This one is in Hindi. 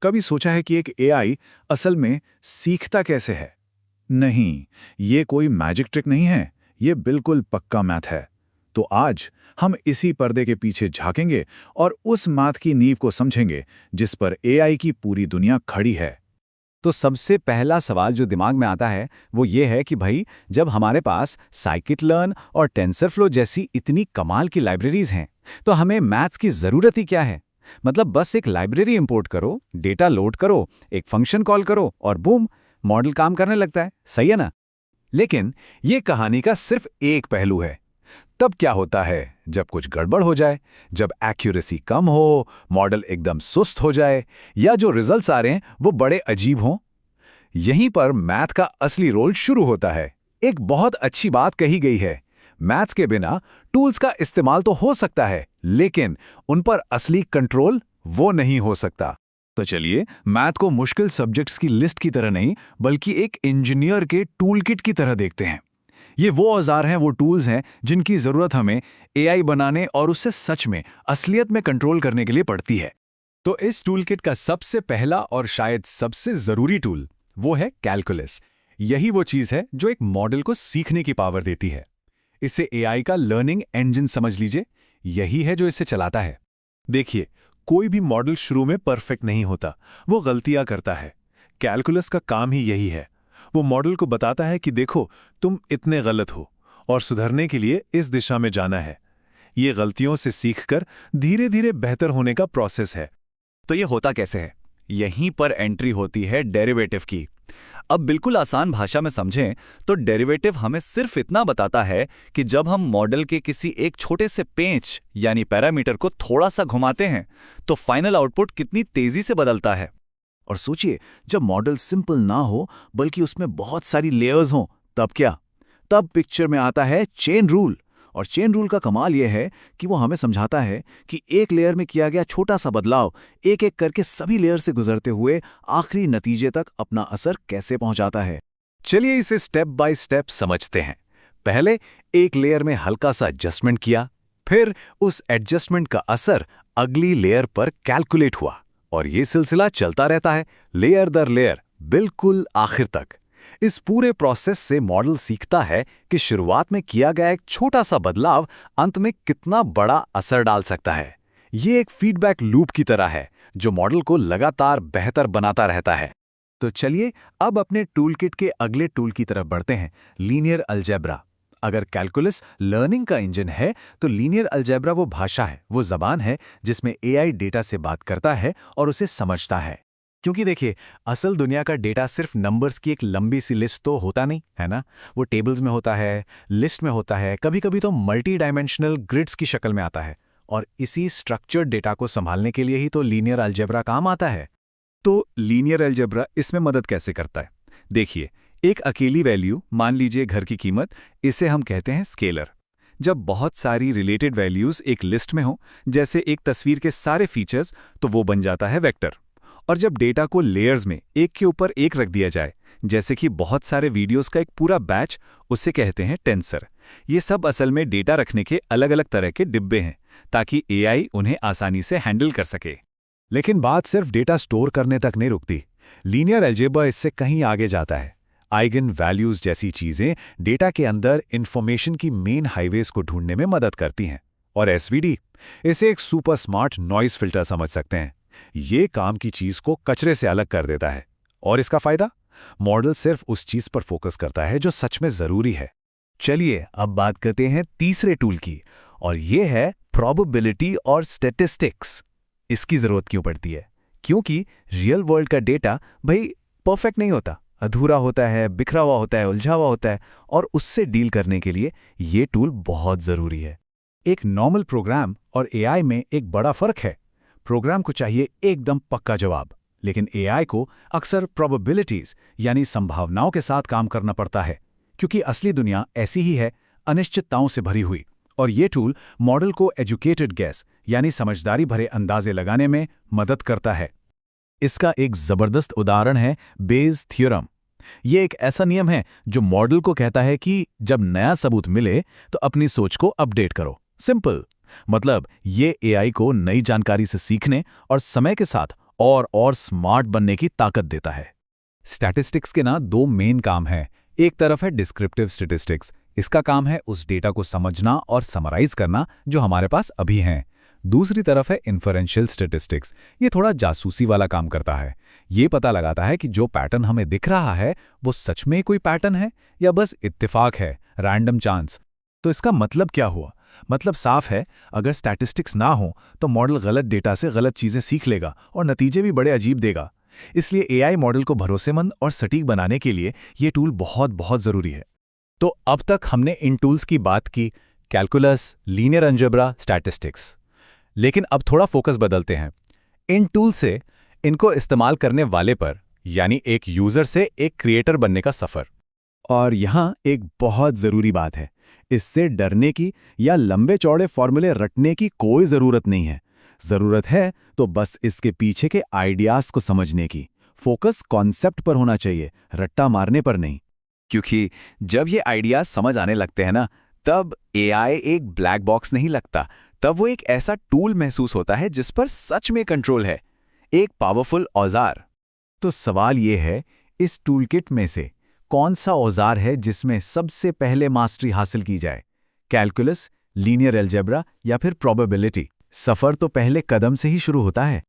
कभी सोचा है कि एक एआई असल में सीखता कैसे है? नहीं, ये कोई मैजिक ट्रिक नहीं है, ये बिल्कुल पक्का मैथ है। तो आज हम इसी पर्दे के पीछे झांकेंगे और उस मैथ की नींव को समझेंगे जिस पर एआई की पूरी दुनिया खड़ी है। तो सबसे पहला सवाल जो दिमाग में आता है वो ये है कि भाई, जब हमारे पास साइकिट-लर्न और टेंसरफ्लो जैसी इतनी कमाल की लाइब्रेरीज हैं, तो हमें मैथ्स की ज़रूरत ही क्या है? मतलब बस एक लाइब्रेरी इंपोर्ट करो, डेटा लोड करो, एक फंक्शन कॉल करो और बूम, मॉडल काम करने लगता है। सही है ना? लेकिन ये कहानी का सिर्फ एक पहलू है। तब क्या होता है जब कुछ गड़बड़ हो जाए, जब एक्यूरेसी कम हो, मॉडल एकदम सुस्त हो जाए, या जो रिजल्ट्स आ रहे हैं वो बड़े अजीब हों? यहीं पर मैथ का असली रोल शुरू होता है। एक बहुत अच्छी बात कही गई है, मैथ्स के बिना टूल्स का इस्तेमाल तो हो सकता है, लेकिन उन पर असली कंट्रोल वो नहीं हो सकता। तो चलिए, मैथ को मुश्किल सब्जेक्ट्स की लिस्ट की तरह नहीं, बल्कि एक इंजीनियर के टूलकिट की तरह देखते हैं। ये वो औजार हैं, वो टूल्स हैं जिनकी ज़रूरत हमें एआई बनाने और उससे सच में असलियत में कंट्रोल करने के लिए पड़ती है। तो इस टूलकिट का सबसे पहला और शायद सबसे ज़रूरी टूल वो है कैलकुलस। यही वो चीज़ है जो एक मॉडल को सीखने की पावर देती है। इसे एआई का लर्निंग इंजन समझ लीजिए, यही है जो इसे चलाता है। देखिए, कोई भी मॉडल शुरू में परफेक्ट नहीं होता, वो गलतियां करता है। कैलकुलस का काम ही यही है। वो मॉडल को बताता है कि देखो, तुम इतने गलत हो और सुधरने के लिए इस दिशा में जाना है। ये गलतियों से सीखकर धीरे धीरे बेहतर होने का प्रोसेस है। तो ये होता कैसे है? यहीं पर एंट्री होती है डेरिवेटिव की। अब बिल्कुल आसान भाषा में समझें तो डेरिवेटिव हमें सिर्फ इतना बताता है कि जब हम मॉडल के किसी एक छोटे से पेंच यानी पैरामीटर को थोड़ा सा घुमाते हैं तो फाइनल आउटपुट कितनी तेजी से बदलता है। और सोचिए, जब मॉडल सिंपल ना हो बल्कि उसमें बहुत सारी लेयर्स हों, तब क्या? तब पिक्चर में आता है चेन रूल। और चेन रूल का कमाल यह है कि वो हमें समझाता है कि एक लेयर में किया गया छोटा सा बदलाव एक एक करके सभी लेयर से गुजरते हुए आखिरी नतीजे तक अपना असर कैसे पहुंचाता है। चलिए इसे स्टेप बाय स्टेप समझते हैं। पहले एक लेयर में हल्का सा एडजस्टमेंट किया, फिर उस एडजस्टमेंट का असर अगली लेयर पर कैलकुलेट हुआ, और ये सिलसिला चलता रहता है लेयर दर लेयर, बिल्कुल आखिर तक। इस पूरे प्रोसेस से मॉडल सीखता है कि शुरुआत में किया गया एक छोटा सा बदलाव अंत में कितना बड़ा असर डाल सकता है। ये एक फीडबैक लूप की तरह है जो मॉडल को लगातार बेहतर बनाता रहता है। तो चलिए अब अपने टूलकिट के अगले टूल की तरफ बढ़ते हैं, लीनियर अलजेब्रा। अगर कैलकुलस लर्निंग का इंजन है तो लीनियर अलजेब्रा वो भाषा है, वो जबान है जिसमें एआई डेटा से बात करता है और उसे समझता है। क्योंकि देखिए, असल दुनिया का डेटा सिर्फ नंबर्स की एक लंबी सी लिस्ट तो होता नहीं है ना। वो टेबल्स में होता है, लिस्ट में होता है, कभी कभी तो मल्टी डायमेंशनल ग्रिड्स की शक्ल में आता है। और इसी स्ट्रक्चर्ड डेटा को संभालने के लिए ही तो लीनियर अलजेब्रा काम आता है। तो लीनियर अलजेब्रा इसमें मदद कैसे करता है? देखिए, एक अकेली वैल्यू, मान लीजिए घर की कीमत, इसे हम कहते हैं स्केलर। जब बहुत सारी रिलेटेड वैल्यूज एक लिस्ट में हो, जैसे एक तस्वीर के सारे फीचर्स, तो वो बन जाता है वेक्टर। और जब डेटा को लेयर्स में एक के ऊपर एक रख दिया जाए, जैसे कि बहुत सारे वीडियोस का एक पूरा बैच, उसे कहते हैं टेंसर। ये सब असल में डेटा रखने के अलग अलग तरह के डिब्बे हैं, ताकि एआई उन्हें आसानी से हैंडल कर सके। लेकिन बात सिर्फ डेटा स्टोर करने तक नहीं रुकती। लीनियर अलजेब्रा इससे कहीं आगे जाता है। आइगन वैल्यूज जैसी चीजें डेटा के अंदर इंफॉर्मेशन की मेन हाईवेज को ढूंढने में मदद करती हैं। और एसवीडी, इसे एक सुपर स्मार्ट नॉइज फिल्टर समझ सकते हैं। ये काम की चीज को कचरे से अलग कर देता है। और इसका फायदा? मॉडल सिर्फ उस चीज पर फोकस करता है जो सच में जरूरी है। चलिए अब बात करते हैं तीसरे टूल की, और ये है प्रोबेबिलिटी और स्टैटिस्टिक्स। इसकी जरूरत क्यों पड़ती है? क्योंकि रियल वर्ल्ड का डेटा भाई परफेक्ट नहीं होता, अधूरा होता है, बिखरा हुआ होता है, उलझा हुआ होता है, और उससे डील करने के लिए ये टूल बहुत जरूरी है। एक नॉर्मल प्रोग्राम और एआई में एक बड़ा फर्क है। प्रोग्राम को चाहिए एकदम पक्का जवाब, लेकिन एआई को अक्सर प्रोबेबिलिटीज यानी संभावनाओं के साथ काम करना पड़ता है, क्योंकि असली दुनिया ऐसी ही है, अनिश्चितताओं से भरी हुई। और ये टूल मॉडल को एजुकेटेड गैस यानी समझदारी भरे अंदाजे लगाने में मदद करता है। इसका एक जबरदस्त उदाहरण है बेज थ्योरम। ये एक ऐसा नियम है जो मॉडल को कहता है कि जब नया सबूत मिले तो अपनी सोच को अपडेट करो। सिंपल मतलब ये एआई को नई जानकारी से सीखने और समय के साथ और स्मार्ट बनने की ताकत देता है। स्टैटिस्टिक्स के ना दो मेन काम हैं। एक तरफ है डिस्क्रिप्टिव स्टैटिस्टिक्स। इसका काम है उस डेटा को समझना और समराइज करना जो हमारे पास अभी हैं। दूसरी तरफ है इन्फरेंशियल स्टैटिस्टिक्स। ये थोड़ा जासूसी वाला काम करता है। ये पता लगाता है कि जो पैटर्न हमें दिख रहा है वो सच में कोई पैटर्न है या बस इत्तेफाक है, रैंडम चांस। तो इसका मतलब क्या हुआ? मतलब साफ है, अगर स्टैटिस्टिक्स ना हो तो मॉडल गलत डेटा से गलत चीजें सीख लेगा और नतीजे भी बड़े अजीब देगा। इसलिए एआई मॉडल को भरोसेमंद और सटीक बनाने के लिए ये टूल बहुत बहुत जरूरी है। तो अब तक हमने इन टूल्स की बात की, कैलकुलस, लीनियर अलजेब्रा, स्टैटिस्टिक्स। लेकिन अब थोड़ा फोकस बदलते हैं। इन टूल से इनको इस्तेमाल करने वाले पर, यानी एक यूजर से एक क्रिएटर बनने का सफर। और यहाँ एक बहुत ज़रूरी बात है, इससे डरने की या लंबे चौड़े फॉर्मूले रटने की कोई ज़रूरत नहीं है। ज़रूरत है तो बस इसके पीछे के आइडियाज़ को समझने की। फोकस कॉन्सेप्ट पर होना चाहिए, रट्टा मारने पर नहीं। क्योंकि जब ये आइडियाज समझ आने लगते हैं ना, तब एआई एक ब्लैक बॉक्स नहीं लगता, तब वो एक ऐसा टूल महसूस होता है जिस पर सच में कंट्रोल है, एक पावरफुल औजार। तो सवाल ये है, इस टूलकिट में से कौन सा औजार है जिसमें सबसे पहले मास्टरी हासिल की जाए? कैलकुलस, लीनियर अलजेब्रा या फिर प्रोबेबिलिटी? सफ़र तो पहले कदम से ही शुरू होता है।